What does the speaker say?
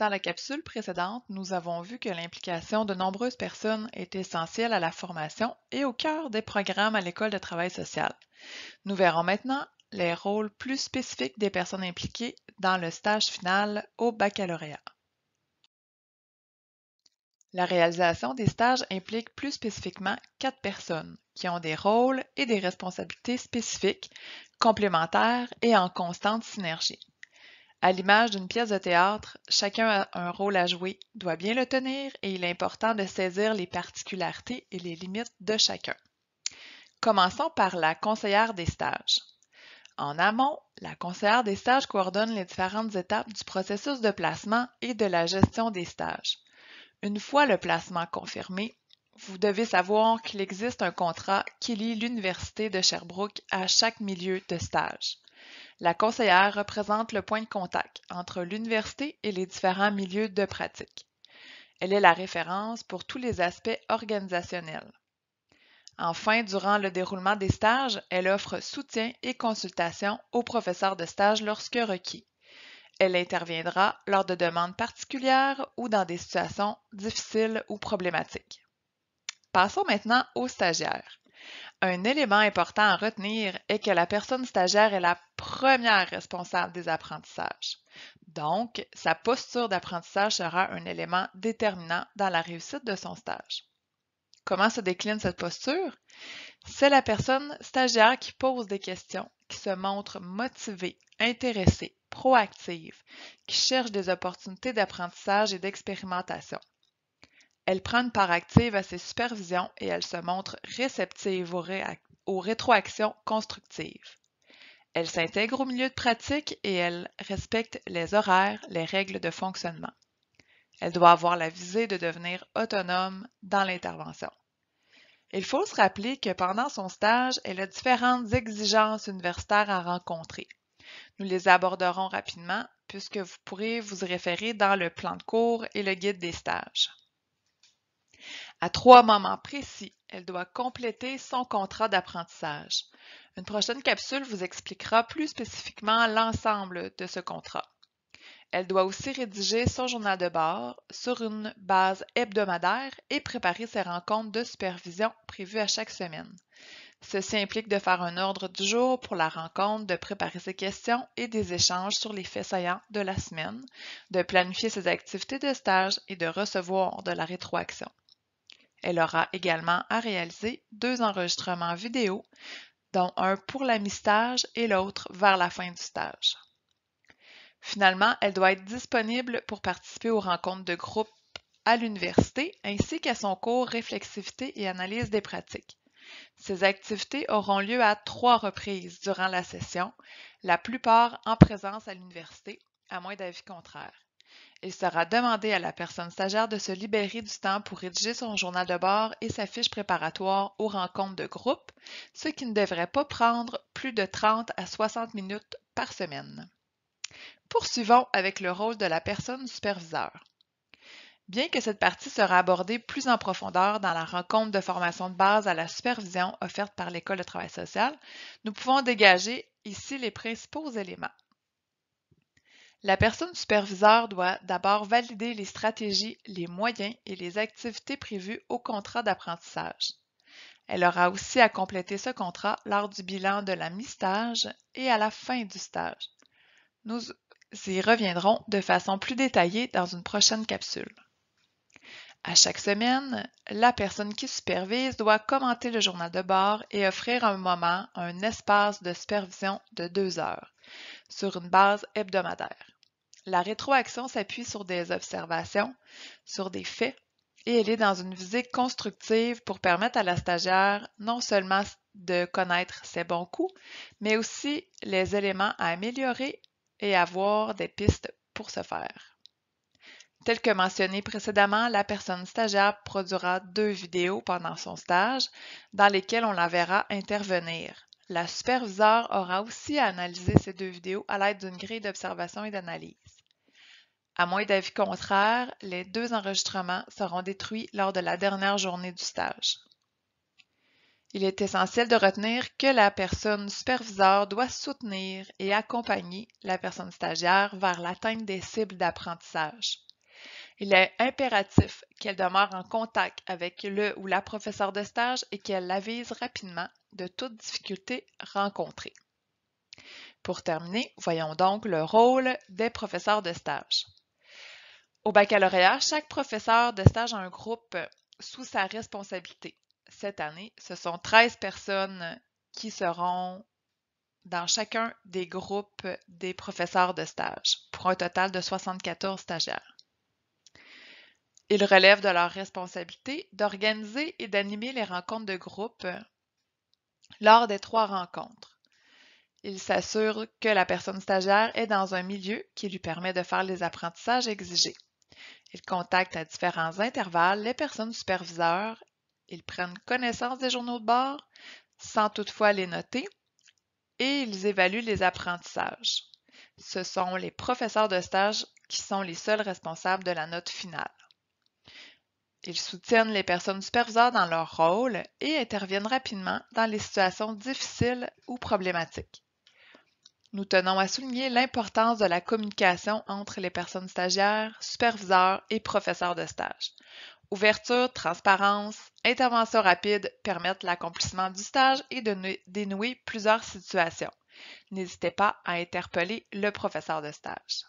Dans la capsule précédente, nous avons vu que l'implication de nombreuses personnes est essentielle à la formation et au cœur des programmes à l'école de travail social. Nous verrons maintenant les rôles plus spécifiques des personnes impliquées dans le stage final au baccalauréat. La réalisation des stages implique plus spécifiquement 4 personnes qui ont des rôles et des responsabilités spécifiques, complémentaires et en constante synergie. À l'image d'une pièce de théâtre, chacun a un rôle à jouer, doit bien le tenir et il est important de saisir les particularités et les limites de chacun. Commençons par la conseillère des stages. En amont, la conseillère des stages coordonne les différentes étapes du processus de placement et de la gestion des stages. Une fois le placement confirmé, vous devez savoir qu'il existe un contrat qui lie l'Université de Sherbrooke à chaque milieu de stage. La conseillère représente le point de contact entre l'université et les différents milieux de pratique. Elle est la référence pour tous les aspects organisationnels. Enfin, durant le déroulement des stages, elle offre soutien et consultation aux professeurs de stage lorsque requis. Elle interviendra lors de demandes particulières ou dans des situations difficiles ou problématiques. Passons maintenant aux stagiaires. Un élément important à retenir est que la personne stagiaire est la première responsable des apprentissages. Donc, sa posture d'apprentissage sera un élément déterminant dans la réussite de son stage. Comment se décline cette posture? C'est la personne stagiaire qui pose des questions, qui se montre motivée, intéressée, proactive, qui cherche des opportunités d'apprentissage et d'expérimentation. Elle prend une part active à ses supervisions et elle se montre réceptive aux rétroactions constructives. Elle s'intègre au milieu de pratique et elle respecte les horaires, les règles de fonctionnement. Elle doit avoir la visée de devenir autonome dans l'intervention. Il faut se rappeler que pendant son stage, elle a différentes exigences universitaires à rencontrer. Nous les aborderons rapidement puisque vous pourrez vous y référer dans le plan de cours et le guide des stages. À 3 moments précis, elle doit compléter son contrat d'apprentissage. Une prochaine capsule vous expliquera plus spécifiquement l'ensemble de ce contrat. Elle doit aussi rédiger son journal de bord sur une base hebdomadaire et préparer ses rencontres de supervision prévues à chaque semaine. Ceci implique de faire un ordre du jour pour la rencontre, de préparer ses questions et des échanges sur les faits saillants de la semaine, de planifier ses activités de stage et de recevoir de la rétroaction. Elle aura également à réaliser 2 enregistrements vidéo, dont un pour la mi-stage et l'autre vers la fin du stage. Finalement, elle doit être disponible pour participer aux rencontres de groupe à l'université ainsi qu'à son cours Réflexivité et analyse des pratiques. Ces activités auront lieu à 3 reprises durant la session, la plupart en présence à l'université, à moins d'avis contraire. Il sera demandé à la personne stagiaire de se libérer du temps pour rédiger son journal de bord et sa fiche préparatoire aux rencontres de groupe, ce qui ne devrait pas prendre plus de 30 à 60 minutes par semaine. Poursuivons avec le rôle de la personne superviseur. Bien que cette partie sera abordée plus en profondeur dans la rencontre de formation de base à la supervision offerte par l'École de travail social, nous pouvons dégager ici les principaux éléments. La personne superviseur doit d'abord valider les stratégies, les moyens et les activités prévues au contrat d'apprentissage. Elle aura aussi à compléter ce contrat lors du bilan de la mi-stage et à la fin du stage. Nous y reviendrons de façon plus détaillée dans une prochaine capsule. À chaque semaine, la personne qui supervise doit commenter le journal de bord et offrir un espace de supervision de 2 heures, sur une base hebdomadaire. La rétroaction s'appuie sur des observations, sur des faits, et elle est dans une visée constructive pour permettre à la stagiaire non seulement de connaître ses bons coups, mais aussi les éléments à améliorer et avoir des pistes pour ce faire. Tel que mentionné précédemment, la personne stagiaire produira 2 vidéos pendant son stage dans lesquelles on la verra intervenir. La superviseure aura aussi à analyser ces 2 vidéos à l'aide d'une grille d'observation et d'analyse. À moins d'avis contraire, les 2 enregistrements seront détruits lors de la dernière journée du stage. Il est essentiel de retenir que la personne superviseure doit soutenir et accompagner la personne stagiaire vers l'atteinte des cibles d'apprentissage. Il est impératif qu'elle demeure en contact avec le ou la professeure de stage et qu'elle l'avise rapidement de toute difficulté rencontrée. Pour terminer, voyons donc le rôle des professeurs de stage. Au baccalauréat, chaque professeur de stage a un groupe sous sa responsabilité. Cette année, ce sont 13 personnes qui seront dans chacun des groupes des professeurs de stage, pour un total de 74 stagiaires. Ils relèvent de leur responsabilité d'organiser et d'animer les rencontres de groupe lors des 3 rencontres. Ils s'assurent que la personne stagiaire est dans un milieu qui lui permet de faire les apprentissages exigés. Ils contactent à différents intervalles les personnes superviseurs. Ils prennent connaissance des journaux de bord, sans toutefois les noter, et ils évaluent les apprentissages. Ce sont les professeurs de stage qui sont les seuls responsables de la note finale. Ils soutiennent les personnes superviseurs dans leur rôle et interviennent rapidement dans les situations difficiles ou problématiques. Nous tenons à souligner l'importance de la communication entre les personnes stagiaires, superviseurs et professeurs de stage. Ouverture, transparence, intervention rapide permettent l'accomplissement du stage et de dénouer plusieurs situations. N'hésitez pas à interpeller le professeur de stage.